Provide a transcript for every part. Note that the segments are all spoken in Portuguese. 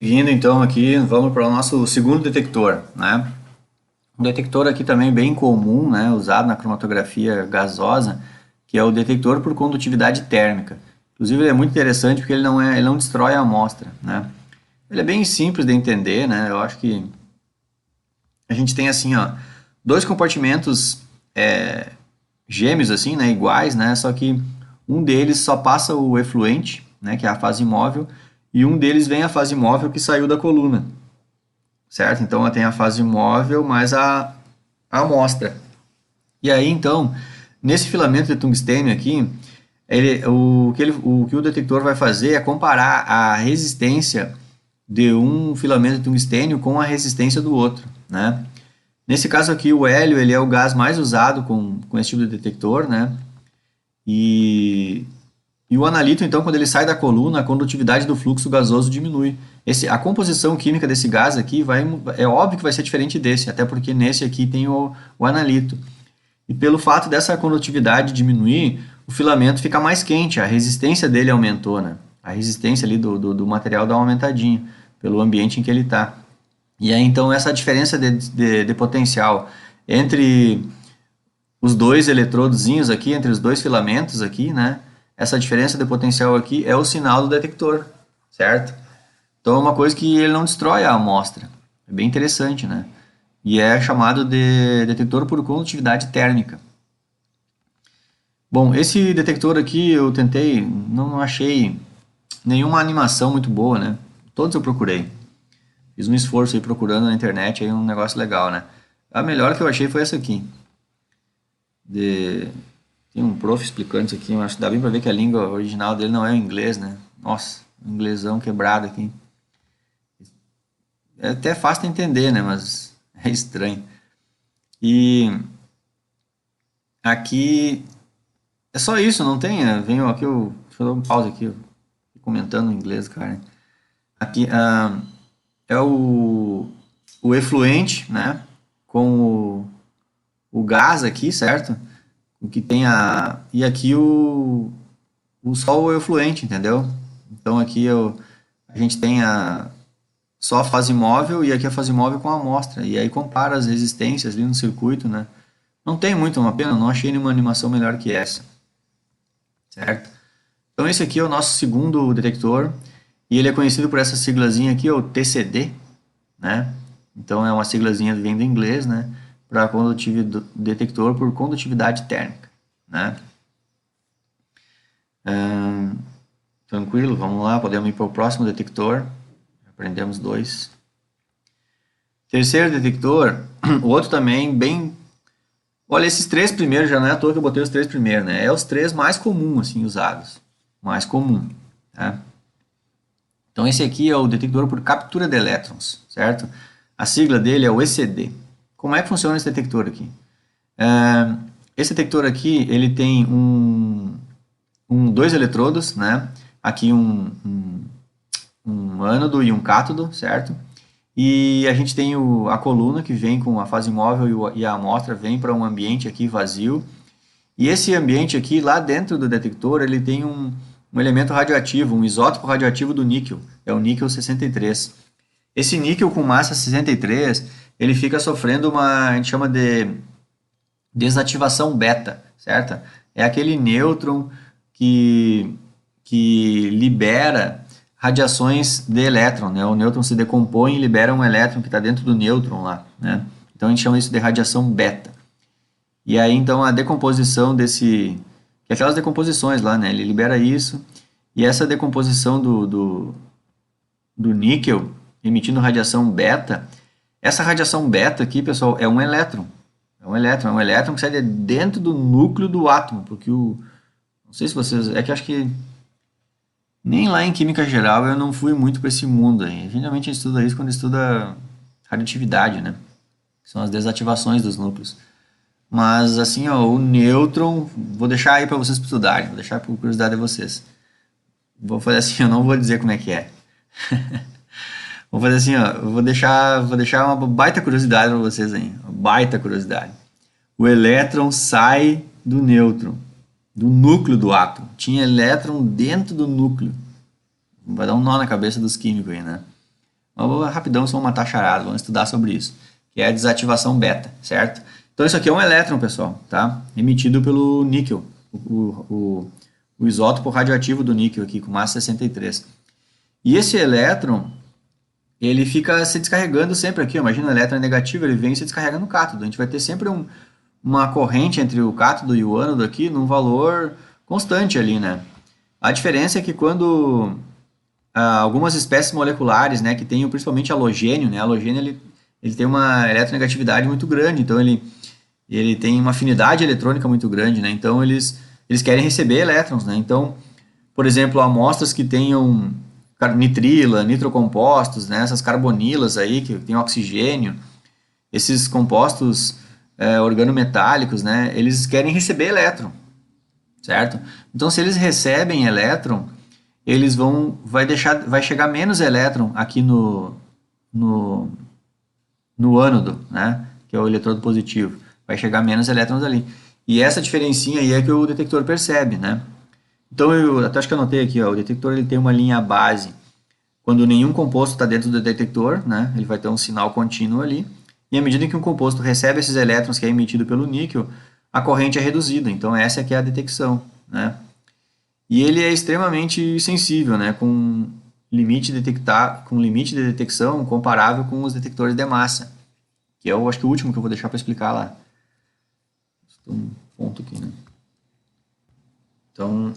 Seguindo então aqui, vamos para o nosso segundo detector, né? Um detector aqui também bem comum, né, usado na cromatografia gasosa, que é o detector por condutividade térmica. Inclusive ele é muito interessante porque ele não destrói a amostra, né? Ele é bem simples de entender, né? Eu acho que a gente tem assim, ó, dois compartimentos gêmeos assim, né, iguais, né? Só que um deles só passa o efluente, né, que é a fase móvel, e um deles vem a fase móvel que saiu da coluna, certo? Então ela tem a fase móvel mais a amostra. E aí então, nesse filamento de tungstênio aqui, o que o detector vai fazer é comparar a resistência de um filamento de tungstênio com a resistência do outro, né? Nesse caso aqui, o hélio ele é o gás mais usado com esse tipo de detector, né? E, e o analito, então, quando ele sai da coluna, a condutividade do fluxo gasoso diminui. A composição química desse gás aqui é óbvio que vai ser diferente desse, até porque nesse aqui tem o analito. E pelo fato dessa condutividade diminuir, o filamento fica mais quente, a resistência dele aumentou, né? A resistência ali do material dá uma aumentadinha pelo ambiente em que ele está. E aí então essa diferença de potencial entre os dois eletrodozinhos aqui, entre os dois filamentos aqui, né? Essa diferença de potencial aqui é o sinal do detector, certo? Então é uma coisa que ele não destrói a amostra. É bem interessante, né? E é chamado de detector por condutividade térmica. Bom, esse detector aqui eu tentei, não achei nenhuma animação muito boa, né? Todos eu procurei. Fiz um esforço aí procurando na internet aí um negócio legal, né? A melhor que eu achei foi essa aqui. De... Tem um prof explicando isso aqui, eu acho que dá bem pra ver que a língua original dele não é o inglês, né? Nossa, inglesão quebrado aqui. É até fácil de entender, né? Mas é estranho. E aqui é só isso, não tem? Venho aqui, deixa eu dar um pause aqui, comentando em inglês, cara. Aqui é o efluente, né? Com o gás aqui, certo? O que tem e aqui só o efluente, entendeu? Então aqui a gente tem só a fase móvel e aqui a fase móvel com a amostra. E aí compara as resistências ali no circuito, né? Não tem muito, uma pena, não achei nenhuma animação melhor que essa, certo? Então esse aqui é o nosso segundo detector e ele é conhecido por essa siglazinha aqui, o TCD, né? Então é uma siglazinha vem do inglês, né? Para detector por condutividade térmica, né? Tranquilo, vamos lá, podemos ir para o próximo detector. Aprendemos dois. Terceiro detector, o outro também bem. Olha, esses três primeiros já não é à toa que eu botei os três primeiros, né? É os três mais comuns assim usados, mais comum, tá? Então esse aqui é o detector por captura de elétrons, certo? A sigla dele é o ECD. Como é que funciona esse detector aqui? Esse detector aqui ele tem dois eletrodos, né? Aqui um ânodo e um cátodo, certo? E a gente tem a coluna que vem com a fase móvel e a amostra vem para um ambiente aqui vazio. E esse ambiente aqui, lá dentro do detector, ele tem um elemento radioativo, um isótopo radioativo do níquel, é o níquel 63. Esse níquel com massa 63, ele fica sofrendo a gente chama de desativação beta, certo? É aquele nêutron que libera radiações de elétron, né? O nêutron se decompõe e libera um elétron que está dentro do nêutron lá, né? Então a gente chama isso de radiação beta. E aí então a decomposição que é aquelas decomposições lá, né? Ele libera isso e essa decomposição do níquel emitindo radiação beta, essa radiação beta aqui, pessoal, é um elétron. É um elétron que sai de dentro do núcleo do átomo, porque não sei se vocês, é que acho que nem lá em química geral eu não fui muito para esse mundo aí. Geralmente a gente estuda isso quando estuda radioatividade, né? Que são as desativações dos núcleos. Mas assim, ó, o nêutron, vou deixar aí para vocês estudarem, vou deixar por curiosidade de vocês. Vou fazer assim, eu não vou dizer como é que é. Vou fazer assim, ó, vou deixar uma baita curiosidade para vocês aí, uma baita curiosidade. O elétron sai do nêutron, do núcleo do átomo. Tinha elétron dentro do núcleo. Vai dar um nó na cabeça dos químicos aí, né? Rapidão, só uma charada, vamos estudar sobre isso, que é a desativação beta, certo? Então isso aqui é um elétron, pessoal, tá? Emitido pelo níquel, o isótopo radioativo do níquel aqui, com massa 63. E esse elétron, ele fica se descarregando sempre aqui, ó. Imagina o elétron negativo, ele vem e se descarrega no cátodo. A gente vai ter sempre uma corrente entre o cátodo e o ânodo aqui num valor constante ali, né? A diferença é que quando algumas espécies moleculares, né, que tem principalmente halogênio, né, halogênio ele tem uma eletronegatividade muito grande, então ele tem uma afinidade eletrônica muito grande, né, então eles querem receber elétrons, né, então, por exemplo, amostras que tenham nitrila, nitrocompostos, né, essas carbonilas aí, que tem oxigênio, esses compostos organometálicos, né, eles querem receber elétron, certo? Então, se eles recebem elétron, eles vai chegar menos elétron aqui no ânodo, né? Que é o eletrodo positivo. Vai chegar menos elétrons ali. E essa diferencinha aí é que o detector percebe, né? Então, eu até acho que eu anotei aqui, ó, o detector ele tem uma linha base. Quando nenhum composto está dentro do detector, né? Ele vai ter um sinal contínuo ali. E à medida que um composto recebe esses elétrons que é emitido pelo níquel, a corrente é reduzida. Então, essa aqui é a detecção, né? E ele é extremamente sensível, né, com limite de detecção comparável com os detectores de massa, que é acho que o último que eu vou deixar para explicar lá. Tem um ponto aqui, né? Então,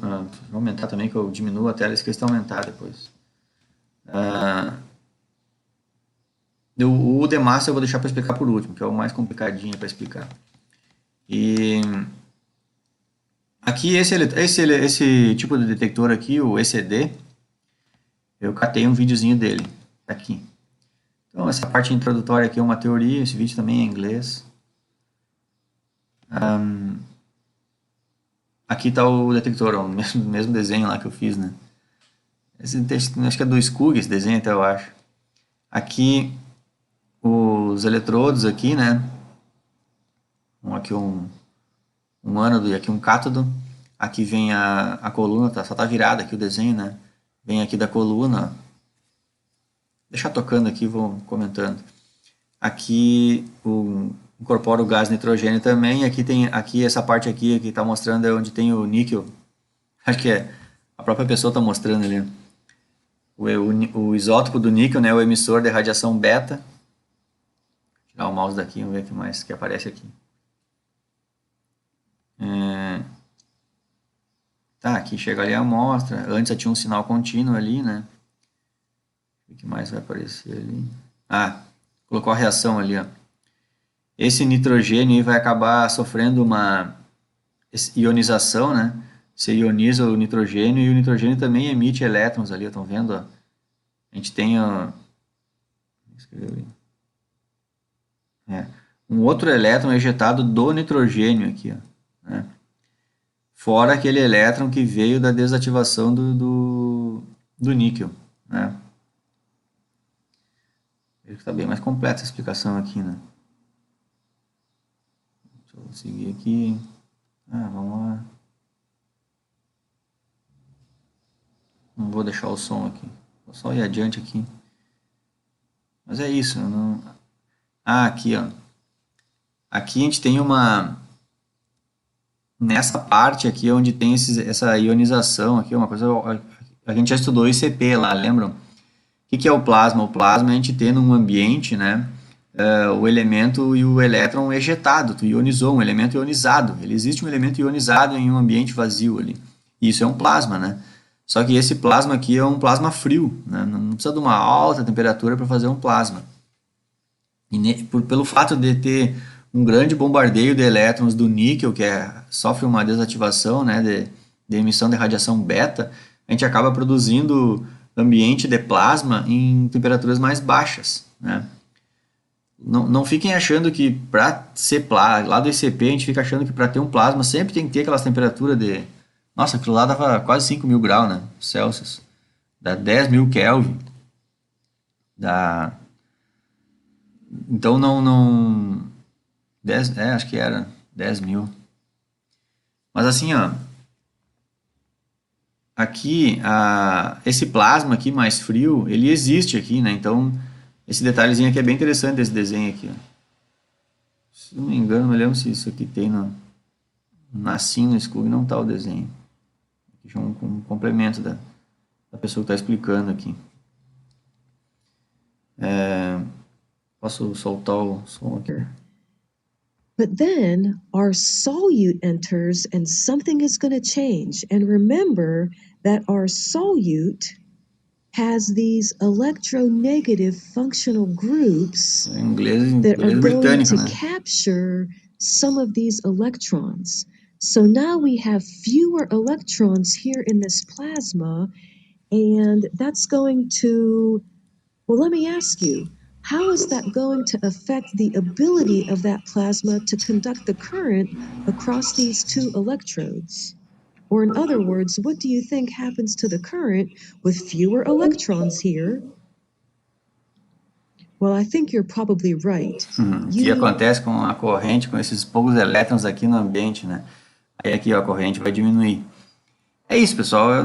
vou aumentar também, que eu diminuo a tela, esqueci de aumentar depois. O de massa eu vou deixar para explicar por último, que é o mais complicadinho para explicar. E aqui esse tipo de detector aqui, o ECD, eu catei um videozinho dele, aqui. Então, essa parte introdutória aqui é uma teoria, esse vídeo também é em inglês. Aqui está o detector, ó, o mesmo desenho lá que eu fiz, né? Esse texto, acho que é do Skug, esse desenho até eu acho. Aqui, os eletrodos aqui, né? Aqui um ânodo e aqui um cátodo. Aqui vem a coluna, só tá virada aqui o desenho, né? Vem aqui da coluna. Deixar tocando aqui, vou comentando. Aqui incorpora o gás nitrogênio também. Aqui essa parte aqui que está mostrando é onde tem o níquel. Acho que a própria pessoa está mostrando ali. O isótopo do níquel, né, o emissor de radiação beta. Vou tirar o mouse daqui, vamos ver o que mais que aparece aqui. Tá, aqui chega ali a amostra. Antes tinha um sinal contínuo ali, né? O que mais vai aparecer ali? Colocou a reação ali, ó. Esse nitrogênio vai acabar sofrendo uma ionização, né? Você ioniza o nitrogênio e o nitrogênio também emite elétrons ali, estão vendo? Ó? A gente tem um outro elétron ejetado do nitrogênio aqui, ó, né? Fora aquele elétron que veio da desativação do níquel, né? Vejo que está bem mais completa a explicação aqui, né? Deixa eu seguir aqui. Vamos lá. Não vou deixar o som aqui. Vou só ir adiante aqui. Mas é isso. Não... aqui, ó. Aqui a gente tem nessa parte aqui onde tem essa ionização aqui, uma coisa... A gente já estudou ICP lá, lembram? O que é o plasma? O plasma é a gente ter num ambiente, né, o elemento e o elétron ejetado, tu ionizou, um elemento ionizado. Ele existe um elemento ionizado em um ambiente vazio ali. Isso é um plasma, né? Só que esse plasma aqui é um plasma frio, né? Não precisa de uma alta temperatura para fazer um plasma. E pelo fato de ter um grande bombardeio de elétrons do níquel, que sofre uma desativação, né, de emissão de radiação beta, a gente acaba produzindo ambiente de plasma em temperaturas mais baixas, né? Não fiquem achando que para ser plasma, lá do ICP a gente fica achando que para ter um plasma sempre tem que ter aquelas temperaturas de... Nossa, aquilo lá dava quase 5 mil graus, né? Celsius. Dá 10 mil Kelvin. Então não... 10, acho que era 10 mil. Mas assim, ó, aqui, esse plasma aqui mais frio, ele existe aqui, né? Então, Esse detalhezinho aqui é bem interessante desse desenho aqui, ó. Se não me engano, não me lembro se isso aqui tem na Sim, no Scooby, não tá o desenho. Aqui é um complemento da pessoa que está explicando aqui. Posso soltar o som aqui? But then our solute enters and something is going to change. And remember that our solute has these electronegative functional groups that are going to capture some of these electrons. So now we have fewer electrons here in this plasma, and that's going to, well, let me ask you, how is that going to affect the ability of that plasma to conduct the current across these two electrodes? Or in other words, what do you think happens to the current with fewer electrons here? Well, I think you're probably right. O que acontece com a corrente, com esses poucos elétrons aqui no ambiente, né? Aí aqui ó, a corrente vai diminuir. É isso, pessoal. Eu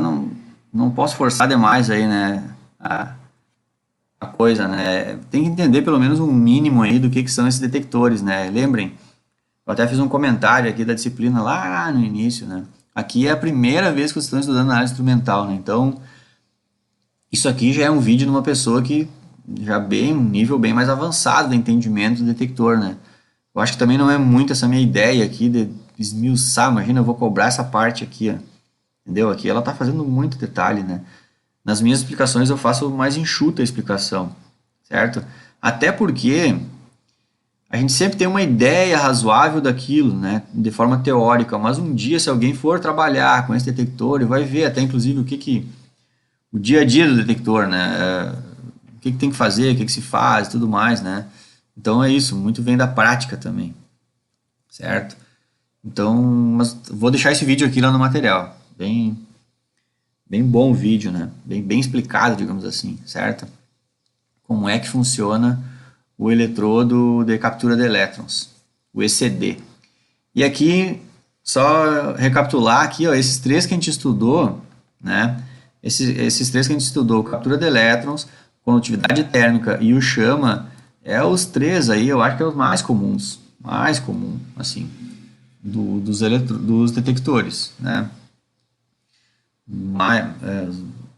não posso forçar demais aí, né? A coisa, né? Tem que entender pelo menos um mínimo aí do que são esses detectores, né? Lembrem, eu até fiz um comentário aqui da disciplina lá no início, né? Aqui é a primeira vez que vocês estão estudando análise instrumental, né? Então, isso aqui já é um vídeo de uma pessoa que já um nível bem mais avançado de entendimento do detector, né? Eu acho que também não é muito essa minha ideia aqui de esmiuçar, imagina, eu vou cobrar essa parte aqui, ó. Entendeu? Aqui ela está fazendo muito detalhe, né? Nas minhas explicações eu faço mais enxuta a explicação, certo? Até porque a gente sempre tem uma ideia razoável daquilo, né? De forma teórica, mas um dia se alguém for trabalhar com esse detector, ele vai ver até inclusive o dia a dia do detector, né? O que tem que fazer, o que se faz, tudo mais, né? Então é isso, muito vem da prática também, certo? Então, mas vou deixar esse vídeo aqui lá no material, bem bom o vídeo, né? Bem explicado, digamos assim, certo? Como é que funciona o eletrodo de captura de elétrons, o ECD. E aqui, só recapitular aqui, ó, esses três que a gente estudou, né? Esses três que a gente estudou, captura de elétrons, condutividade térmica e o chama, os três aí, eu acho que é os mais comuns, assim, dos detectores, né?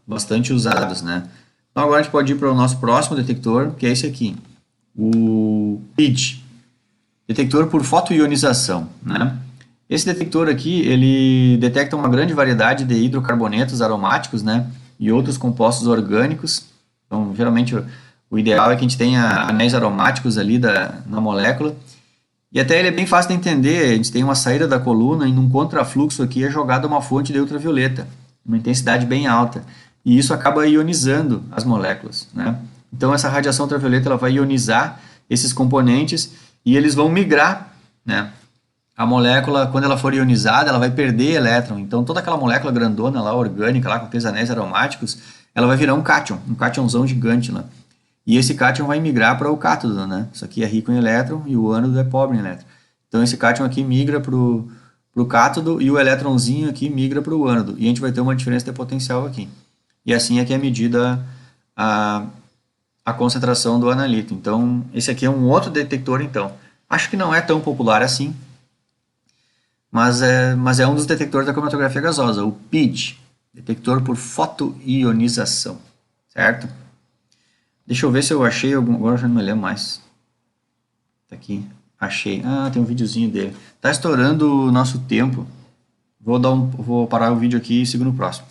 Bastante usados, né? Então agora a gente pode ir para o nosso próximo detector, que é esse aqui, o PID, detector por fotoionização, né? Esse detector aqui, ele detecta uma grande variedade de hidrocarbonetos aromáticos, né? E outros compostos orgânicos. Então, geralmente, o ideal é que a gente tenha anéis aromáticos ali na molécula. E até ele é bem fácil de entender, a gente tem uma saída da coluna e num contrafluxo aqui é jogada uma fonte de ultravioleta, uma intensidade bem alta, e isso acaba ionizando as moléculas, né? Então essa radiação ultravioleta ela vai ionizar esses componentes e eles vão migrar, né? A molécula, quando ela for ionizada, ela vai perder elétron, então toda aquela molécula grandona lá, orgânica, lá com aqueles anéis aromáticos, ela vai virar um cátionzão gigante lá. E esse cátion vai migrar para o cátodo, né? Isso aqui é rico em elétron e o ânodo é pobre em elétron. Então esse cátion aqui migra para o cátodo e o elétronzinho aqui migra para o ânodo. E a gente vai ter uma diferença de potencial aqui. E assim é que é medida a concentração do analito. Então esse aqui é um outro detector, então. Acho que não é tão popular assim, mas é um dos detectores da cromatografia gasosa, o PID, detector por fotoionização, certo? Deixa eu ver se eu achei algum. Agora eu já não me lembro mais. Tá aqui. Achei. Ah, tem um videozinho dele. Tá estourando o nosso tempo. Vou parar o vídeo aqui e sigo no próximo.